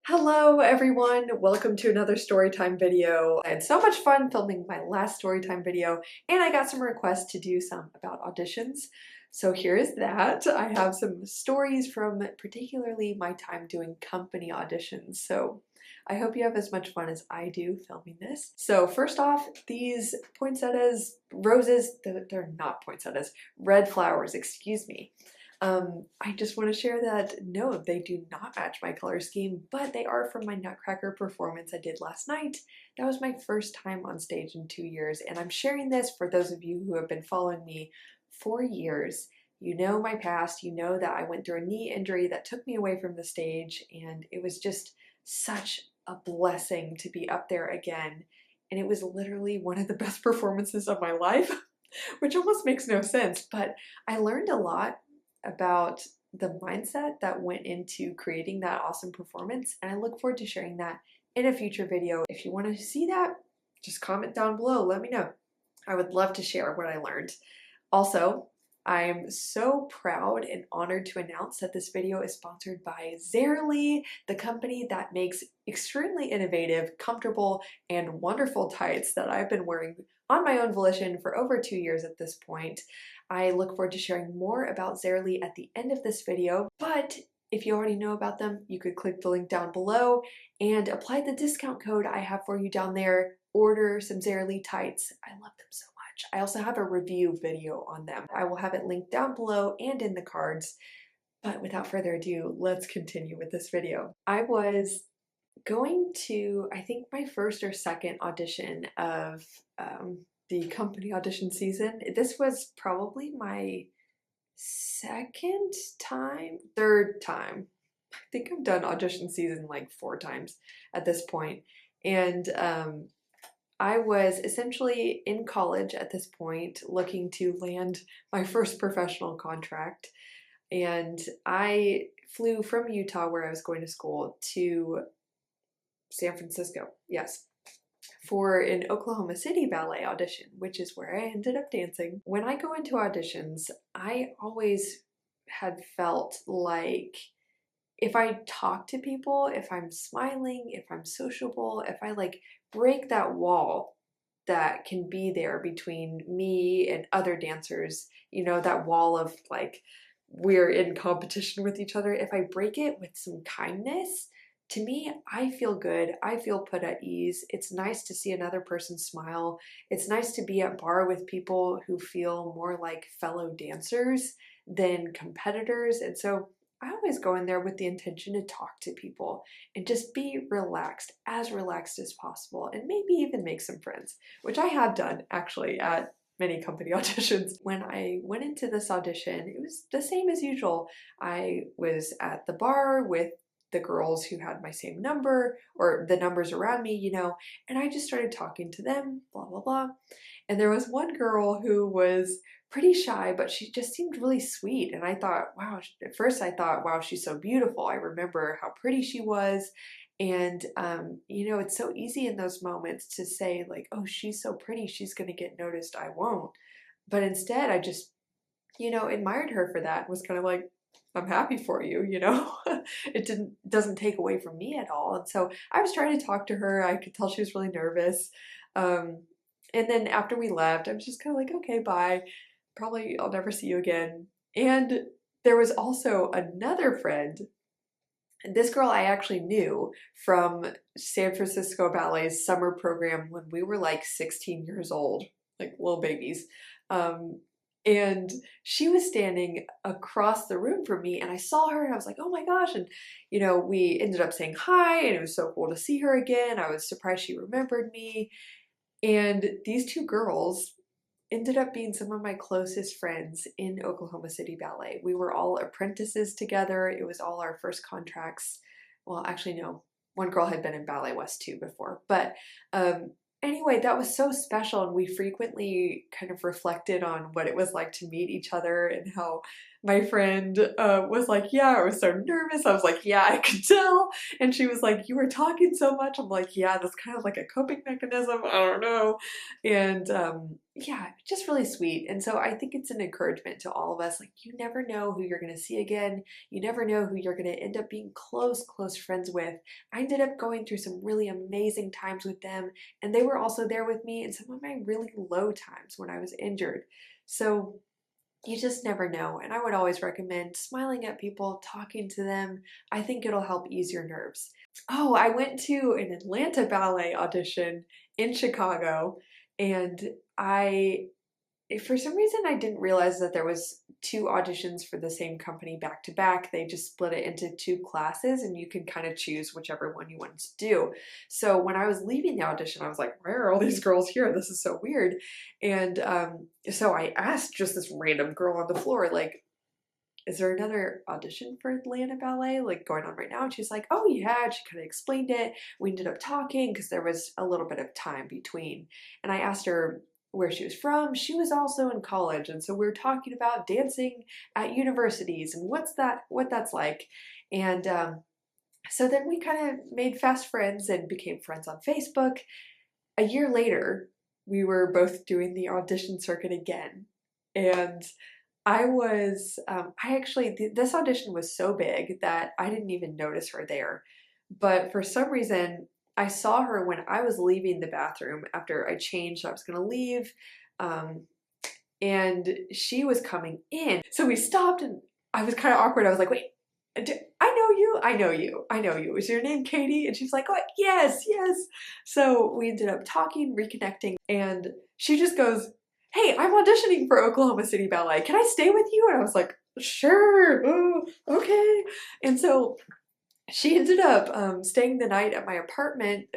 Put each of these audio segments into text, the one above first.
Hello everyone, welcome to another storytime video. I had so much fun filming my last storytime video and I got some requests to do some about auditions. So here is that. I have some stories from particularly my time doing company auditions. So I hope you have as much fun as I do filming this. So first off, these poinsettias, roses, they're not poinsettias, red flowers, excuse me. I just want to share that no, they do not match my color scheme, but they are from my Nutcracker performance I did last night. That was my first time on stage in 2 years, and I'm sharing this for those of you who have been following me for years. You know my past, you know that I went through a knee injury that took me away from the stage, and it was just such a blessing to be up there again. And it was literally one of the best performances of my life, which almost makes no sense, but I learned a lot about the mindset that went into creating that awesome performance, and I look forward to sharing that in a future video. If you want to see that, just comment down below, let me know. I would love to share what I learned. Also, I'm so proud and honored to announce that this video is sponsored by Zerly, the company that makes extremely innovative, comfortable, and wonderful tights that I've been wearing on my own volition for over 2 years at this point. I look forward to sharing more about Zerly at the end of this video, but if you already know about them, you could click the link down below and apply the discount code I have for you down there. Order some Zerly tights. I love them so much. I also have a review video on them. I will have it linked down below and in the cards. But without further ado, let's continue with this video. I was going to, I think, my first or second audition of the company audition season. This was probably my third time. I think I've done audition season like 4 times at this point. And I was essentially in college at this point looking to land my first professional contract. And I flew from Utah, where I was going to school, to San Francisco, yes, for an Oklahoma City ballet audition, which is where I ended up dancing. When I go into auditions, I always had felt like if I talk to people, if I'm smiling, if I'm sociable, if I like break that wall that can be there between me and other dancers, you know, that wall of like we're in competition with each other, if I break it with some kindness, to me, I feel good. I feel put at ease. It's nice to see another person smile. It's nice to be at bar with people who feel more like fellow dancers than competitors. And so I always go in there with the intention to talk to people and just be relaxed as possible, and maybe even make some friends, which I have done actually at many company auditions. When I went into this audition, it was the same as usual. I was at the bar with the girls who had my same number or the numbers around me, you know, and I just started talking to them, blah, blah, blah. And there was one girl who was pretty shy, but she just seemed really sweet. And I thought, wow, at first I thought, wow, she's so beautiful. I remember how pretty she was. And, you know, it's so easy in those moments to say like, oh, she's so pretty, she's going to get noticed, I won't. But instead I just, you know, admired her for that, was kind of like, I'm happy for you, you know. It doesn't take away from me at all. And so I was trying to talk to her. I could tell she was really nervous. And then after we left, I was just kind of like, okay, bye. Probably I'll never see you again. And there was also another friend. And this girl I actually knew from San Francisco Ballet's summer program when we were like 16 years old, like little babies. And she was standing across the room from me, and I saw her and I was like, oh my gosh. And, you know, we ended up saying hi, and it was so cool to see her again. I was surprised she remembered me. And these two girls ended up being some of my closest friends in Oklahoma City Ballet. We were all apprentices together. It was all our first contracts. Well, actually, no, one girl had been in Ballet West too before, but anyway, that was so special, and we frequently kind of reflected on what it was like to meet each other and how my friend was like, yeah, I was so nervous. I was like, yeah, I could tell. And she was like, you were talking so much. I'm like, yeah, that's kind of like a coping mechanism. I don't know. And yeah, just really sweet. And so I think it's an encouragement to all of us. Like, you never know who you're going to see again. You never know who you're going to end up being close friends with. I ended up going through some really amazing times with them, and they were also there with me in some of my really low times when I was injured. So you just never know. And I would always recommend smiling at people, talking to them. I think it'll help ease your nerves. Oh, I went to an Atlanta ballet audition in Chicago, and I for some reason I didn't realize that there was two auditions for the same company back to back. They just split it into two classes and you can kind of choose whichever one you wanted to do. So when I was leaving the audition, I was like, why are all these girls here? This is so weird. And so I asked just this random girl on the floor, like, is there another audition for Atlanta Ballet like going on right now? And she's like, oh yeah. And she kind of explained it. We ended up talking because there was a little bit of time between. And I asked her where she was from. She was also in college. And so we were talking about dancing at universities and what that's like. And so then we kind of made fast friends and became friends on Facebook. A year later, we were both doing the audition circuit again. And this audition was so big that I didn't even notice her there. But for some reason, I saw her when I was leaving the bathroom after I changed. I was going to leave. And she was coming in. So we stopped and I was kind of awkward. I was like, wait, I know you. I know you. I know you. Is your name Katie? And she's like, oh, yes, yes. So we ended up talking, reconnecting, and she just goes, hey, I'm auditioning for Oklahoma City Ballet. Can I stay with you? And I was like, sure. Oh, okay. And so she ended up staying the night at my apartment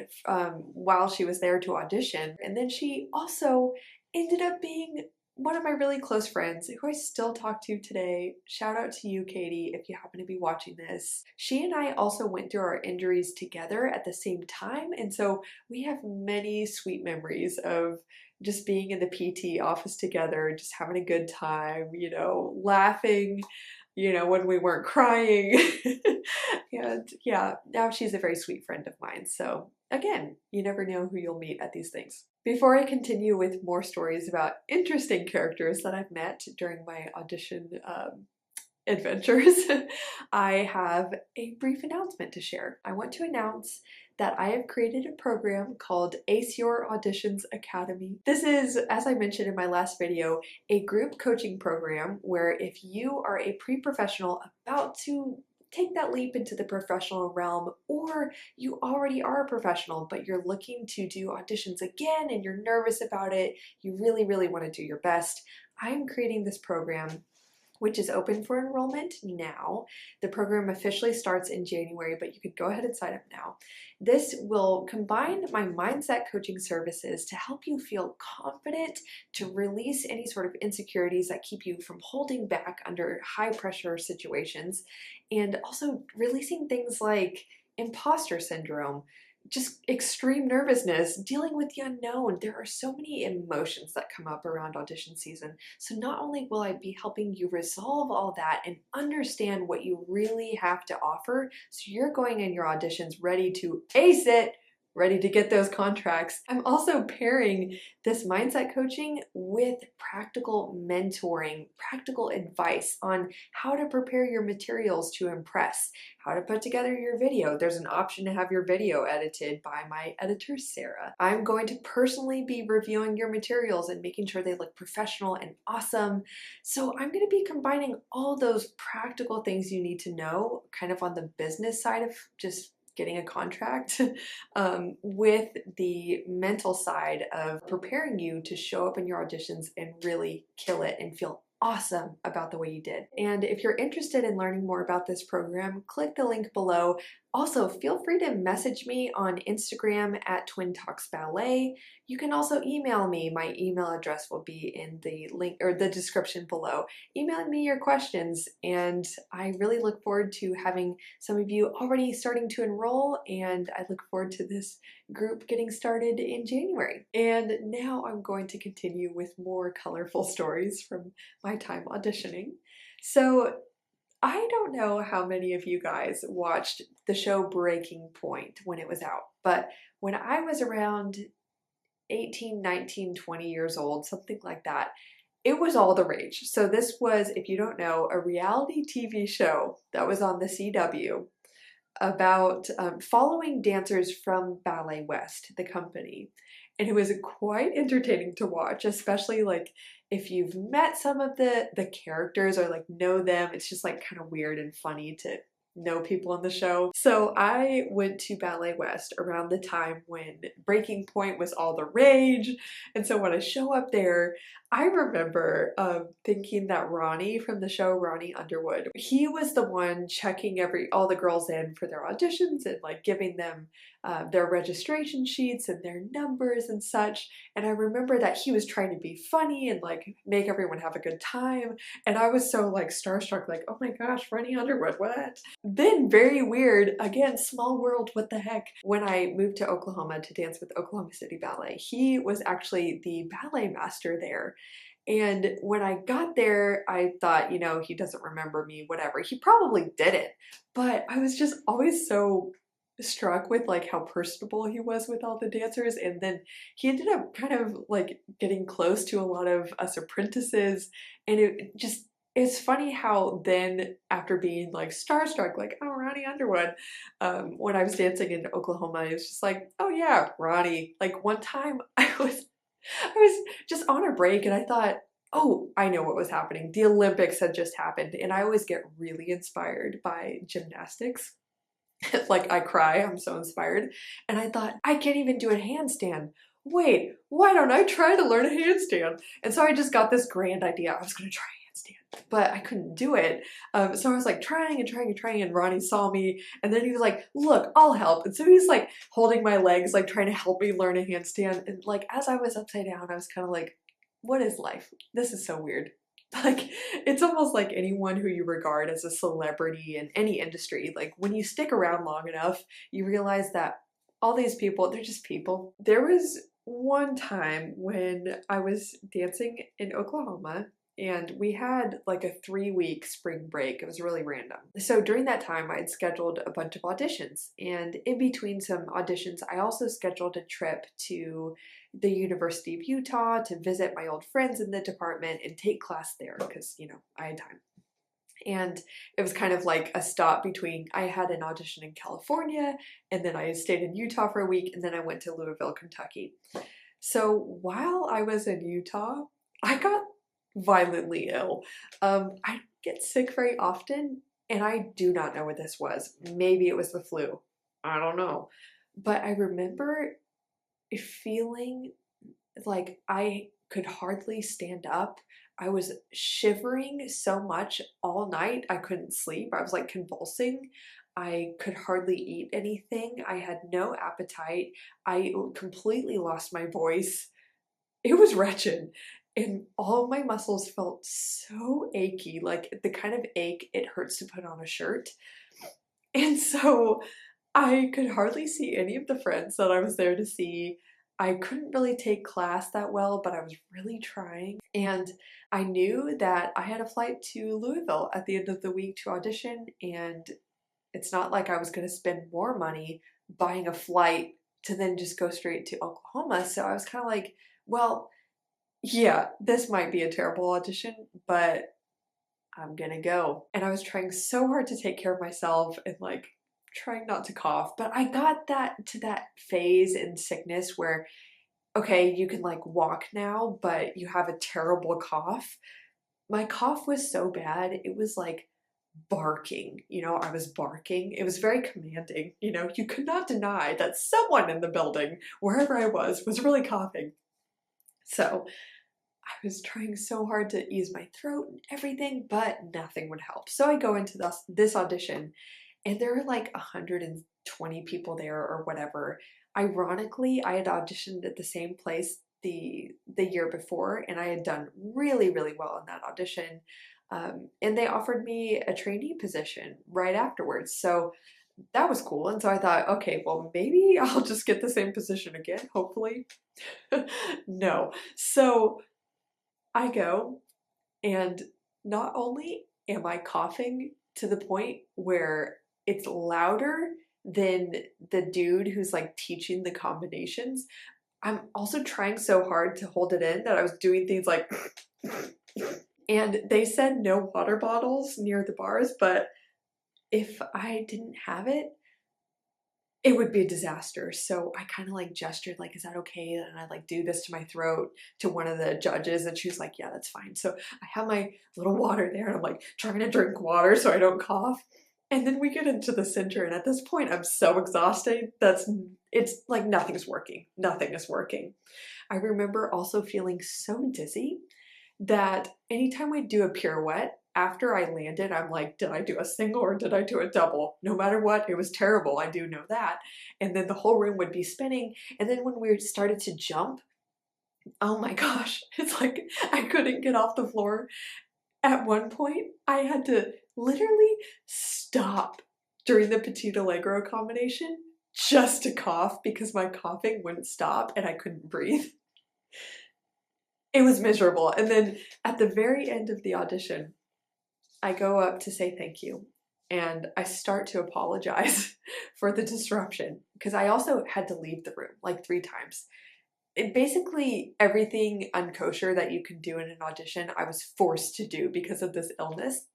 while she was there to audition. And then she also ended up being one of my really close friends who I still talk to today. Shout out to you, Katie, if you happen to be watching this. She and I also went through our injuries together at the same time. And so we have many sweet memories of just being in the PT office together, just having a good time, laughing, when we weren't crying. And yeah, now she's a very sweet friend of mine. So again, you never know who you'll meet at these things. Before I continue with more stories about interesting characters that I've met during my audition adventures, I have a brief announcement to share. I want to announce that I have created a program called Ace Your Auditions Academy. This is, as I mentioned in my last video, a group coaching program where if you are a pre-professional about to take that leap into the professional realm, or you already are a professional but you're looking to do auditions again and you're nervous about it, you really, really want to do your best, I'm creating this program which is open for enrollment now. The program officially starts in January, but you could go ahead and sign up now. This will combine my mindset coaching services to help you feel confident, to release any sort of insecurities that keep you from holding back under high pressure situations, and also releasing things like imposter syndrome, just extreme nervousness, dealing with the unknown. There are so many emotions that come up around audition season. So not only will I be helping you resolve all that and understand what you really have to offer, so you're going in your auditions ready to ace it, ready to get those contracts, I'm also pairing this mindset coaching with practical mentoring, practical advice on how to prepare your materials to impress, how to put together your video. There's an option to have your video edited by my editor, Sarah. I'm going to personally be reviewing your materials and making sure they look professional and awesome. So I'm going to be combining all those practical things you need to know, kind of on the business side of just getting a contract, with the mental side of preparing you to show up in your auditions and really kill it and feel awesome about the way you did. And if you're interested in learning more about this program, click the link below. Also, feel free to message me on Instagram at TwinTalksBallet. You can also email me. My email address will be in the link or the description below. Email me your questions, and I really look forward to having some of you already starting to enroll, and I look forward to this group getting started in January. And now I'm going to continue with more colorful stories from my time auditioning. So I don't know how many of you guys watched the show Breaking Point when it was out, but when I was around 18, 19, 20 years old, something like that, it was all the rage. So this was, if you don't know, a reality TV show that was on the CW about following dancers from Ballet West, the company. And it was quite entertaining to watch, especially like if you've met some of the characters or like know them. It's just like kind of weird and funny to know people on the show. So I went to Ballet West around the time when Breaking Point was all the rage. And so when I show up there, I remember thinking that Ronnie from the show, Ronnie Underwood, he was the one checking all the girls in for their auditions and like giving them their registration sheets and their numbers and such. And I remember that he was trying to be funny and like make everyone have a good time. And I was so like starstruck, like, oh my gosh, Ronnie Underwood, what? Then very weird, again, small world, what the heck. When I moved to Oklahoma to dance with Oklahoma City Ballet, he was actually the ballet master there. And when I got there, I thought, you know, he doesn't remember me, whatever. He probably didn't. But I was just always so struck with like how personable he was with all the dancers. And then he ended up kind of like getting close to a lot of us apprentices. And it's funny how then after being like starstruck, like, oh, Ronnie Underwood, when I was dancing in Oklahoma, it was just like, oh yeah, Ronnie. Like one time I was just on a break and I thought, oh, I know what was happening. The Olympics had just happened, and I always get really inspired by gymnastics. Like I cry, I'm so inspired. And I thought, I can't even do a handstand. Wait, why don't I try to learn a handstand? And so I just got this grand idea. I was gonna try a handstand, but I couldn't do it. So I was like trying and trying and trying, and Ronnie saw me, and then he was like, look, I'll help. And so he's like holding my legs, like trying to help me learn a handstand. And like as I was upside down, I was kind of like, what is life? This is so weird. Like, it's almost like anyone who you regard as a celebrity in any industry, like when you stick around long enough, you realize that all these people, they're just people. There was one time when I was dancing in Oklahoma and we had like a 3-week spring break. It was really random. So during that time, I had scheduled a bunch of auditions. And in between some auditions, I also scheduled a trip to the University of Utah to visit my old friends in the department and take class there because, you know, I had time. And it was kind of like a stop between, I had an audition in California and then I stayed in Utah for a week and then I went to Louisville, Kentucky. So while I was in Utah, I got violently ill. I don't get sick very often and I do not know what this was. Maybe it was the flu. I don't know. But I remember feeling like I could hardly stand up. I was shivering so much all night. I couldn't sleep. I was like convulsing. I could hardly eat anything. I had no appetite. I completely lost my voice. It was wretched. And all of my muscles felt so achy, like the kind of ache it hurts to put on a shirt. And so I could hardly see any of the friends that I was there to see. I couldn't really take class that well, but I was really trying. And I knew that I had a flight to Louisville at the end of the week to audition, and it's not like I was going to spend more money buying a flight to then just go straight to Oklahoma. So I was kind of like, well, yeah, this might be a terrible audition, but I'm gonna go. And I was trying so hard to take care of myself and like trying not to cough, but I got that phase in sickness where, okay, you can like walk now, but you have a terrible cough. My cough was so bad, it was like barking, you know, I was barking. It was very commanding, you know, you could not deny that someone in the building, wherever I was really coughing. So I was trying so hard to ease my throat and everything, but nothing would help. So I go into this audition, and there are like 120 people there or whatever. Ironically, I had auditioned at the same place the year before, and I had done really, really well in that audition. And they offered me a trainee position right afterwards. So that was cool. And so I thought, okay, well, maybe I'll just get the same position again, hopefully. No. So I go, and not only am I coughing to the point where it's louder than the dude who's like teaching the combinations? I'm also trying so hard to hold it in that I was doing things like and they said no water bottles near the bars, but if I didn't have it, it would be a disaster. So I kind of like gestured like, is that okay? And I like do this to my throat to one of the judges and she was like, yeah, that's fine. So I have my little water there and I'm like trying to drink water so I don't cough. And then we get into the center and at this point I'm so exhausted it's like nothing's working. Nothing is working. I remember also feeling so dizzy that anytime I do a pirouette, after I landed, I'm like, did I do a single or did I do a double? No matter what, it was terrible. I do know that. And then the whole room would be spinning. And then when we started to jump, oh my gosh, it's like I couldn't get off the floor. At one point, I had to literally stop during the petit allegro combination just to cough because my coughing wouldn't stop and I couldn't breathe. It was miserable. And then at the very end of the audition, I go up to say thank you and I start to apologize for the disruption because I also had to leave the room like 3 times. Basically everything unkosher that you can do in an audition, I was forced to do because of this illness.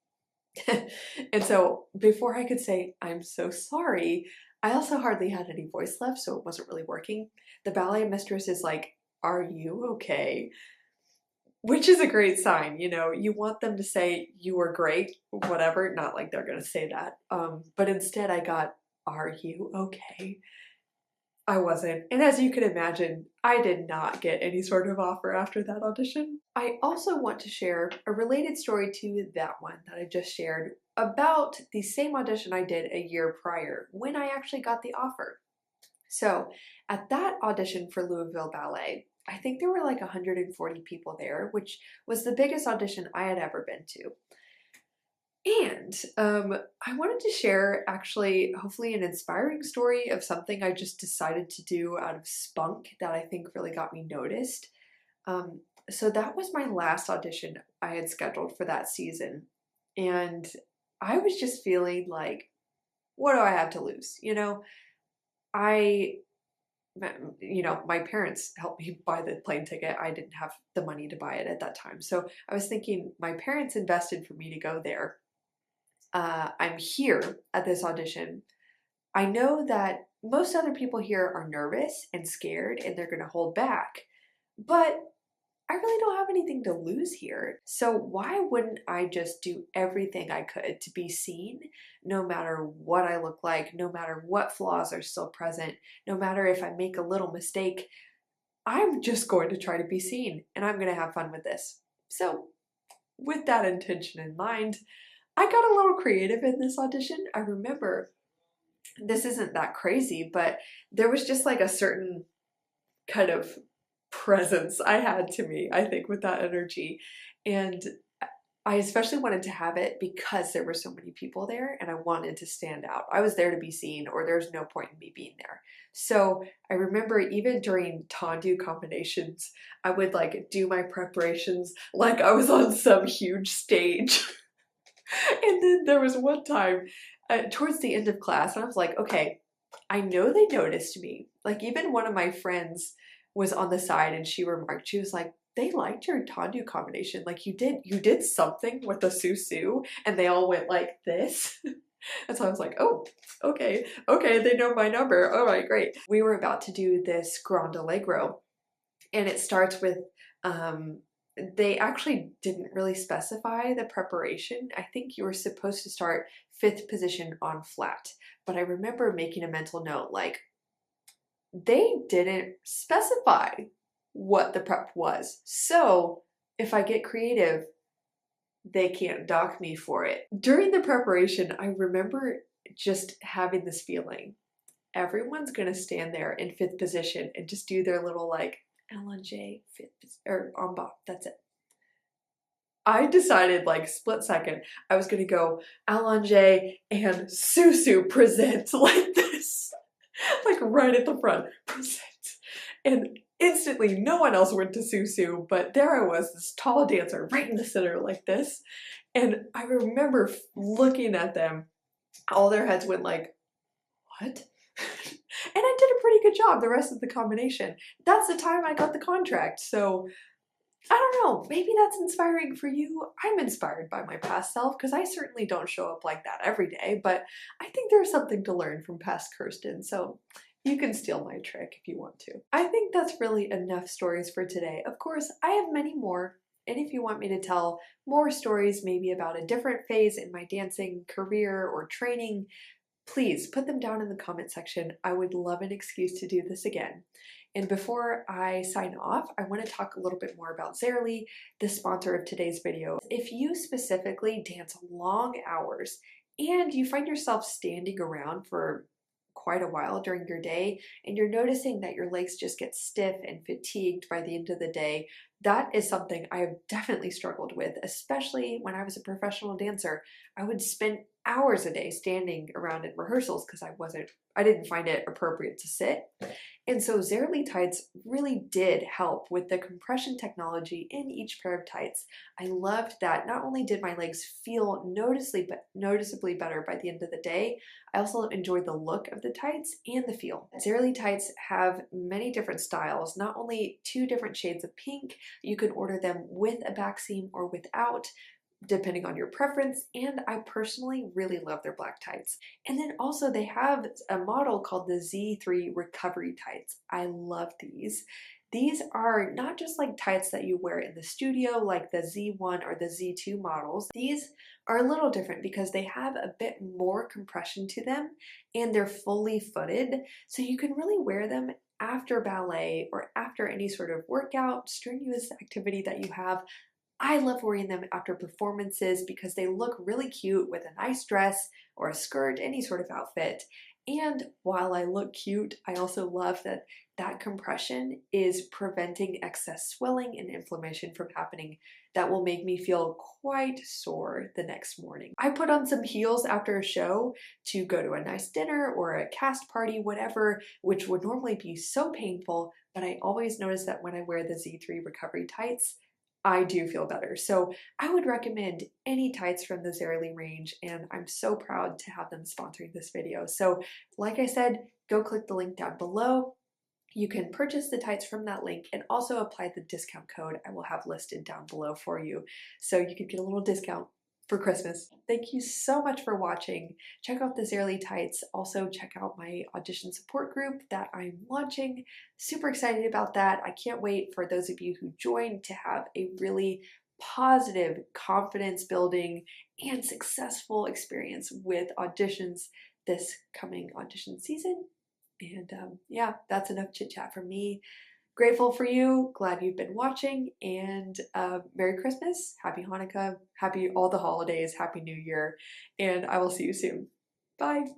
And so before I could say, I'm so sorry, I also hardly had any voice left, so it wasn't really working. The ballet mistress is like, are you okay? Which is a great sign, you know, you want them to say you were great, whatever, not like they're gonna say that. But instead I got, are you okay? I wasn't. And as you can imagine, I did not get any sort of offer after that audition. I also want to share a related story to that one that I just shared about the same audition I did a year prior when I actually got the offer. So at that audition for Louisville Ballet, I think there were like 140 people there, which was the biggest audition I had ever been to. And I wanted to share actually, hopefully an inspiring story of something I just decided to do out of spunk that I think really got me noticed. So that was my last audition I had scheduled for that season. And I was just feeling like, what do I have to lose? You know, my parents helped me buy the plane ticket. I didn't have the money to buy it at that time. So I was thinking my parents invested for me to go there. I'm here at this audition. I know that most other people here are nervous and scared and they're going to hold back, but I really don't have anything to lose here. So why wouldn't I just do everything I could to be seen, no matter what I look like, no matter what flaws are still present, no matter if I make a little mistake, I'm just going to try to be seen and I'm going to have fun with this. So with that intention in mind, I got a little creative in this audition. I remember, this isn't that crazy, but there was just like a certain kind of presence I had to me, I think, with that energy. And I especially wanted to have it because there were so many people there and I wanted to stand out. I was there to be seen or there's no point in me being there. So I remember even during tendu combinations, I would like do my preparations like I was on some huge stage. And then there was one time towards the end of class, and I was like, okay, I know they noticed me. Like even one of my friends was on the side and she remarked, she was like, they liked your tendu combination. Like you did something with the susu and they all went like this. And so I was like, oh, okay, they know my number. All right, great. We were about to do this Grand Allegro and it starts with, they actually didn't really specify the preparation. I think you were supposed to start 5th position on flat, but I remember making a mental note like, they didn't specify what the prep was. So if I get creative, they can't dock me for it. During the preparation, I remember just having this feeling. Everyone's gonna stand there in 5th position and just do their little like allongé 5th or en bas, that's it. I decided like split second, I was gonna go allongé and susu present like this. Like right at the front, present. And instantly no one else went to Susu, but there I was, this tall dancer right in the center like this. And I remember looking at them, all their heads went like, what? And I did a pretty good job the rest of the combination. That's the time I got the contract. So I don't know, maybe that's inspiring for you. I'm inspired by my past self because I certainly don't show up like that every day, but I think there's something to learn from past Kirsten. So you can steal my trick if you want to. I think that's really enough stories for today. Of course, I have many more. And if you want me to tell more stories, maybe about a different phase in my dancing career or training, please put them down in the comment section. I would love an excuse to do this again. And before I sign off, I want to talk a little bit more about Zerly, the sponsor of today's video. If you specifically dance long hours and you find yourself standing around for quite a while during your day and you're noticing that your legs just get stiff and fatigued by the end of the day, that is something I have definitely struggled with, especially when I was a professional dancer. I would spend hours a day standing around in rehearsals because I didn't find it appropriate to sit. And so Zerly tights really did help with the compression technology in each pair of tights. I loved that not only did my legs feel noticeably better by the end of the day, I also enjoyed the look of the tights and the feel. Zerly tights have many different styles, not only 2 different shades of pink. You can order them with a back seam or without, depending on your preference, and I personally really love their black tights. And then also they have a model called the Z3 recovery tights. I love these. These are not just like tights that you wear in the studio like the Z1 or the Z2 models. These are a little different because they have a bit more compression to them and they're fully footed, so you can really wear them after ballet or after any sort of workout, strenuous activity that you have. I love wearing them after performances because they look really cute with a nice dress or a skirt, any sort of outfit. And while I look cute, I also love that that compression is preventing excess swelling and inflammation from happening that will make me feel quite sore the next morning. I put on some heels after a show to go to a nice dinner or a cast party, whatever, which would normally be so painful, but I always notice that when I wear the Z3 recovery tights, I do feel better. So I would recommend any tights from the Zerly range, and I'm so proud to have them sponsoring this video. So like I said, go click the link down below. You can purchase the tights from that link and also apply the discount code I will have listed down below for you, so you can get a little discount for Christmas. Thank you so much for watching. Check out the Zerly tights. Also check out my audition support group that I'm launching. Super excited about that. I can't wait for those of you who joined to have a really positive, confidence building, and successful experience with auditions this coming audition season. And yeah, that's enough chit chat from me. Grateful for you, glad you've been watching, and Merry Christmas, Happy Hanukkah, Happy all the holidays, Happy New Year, and I will see you soon. Bye!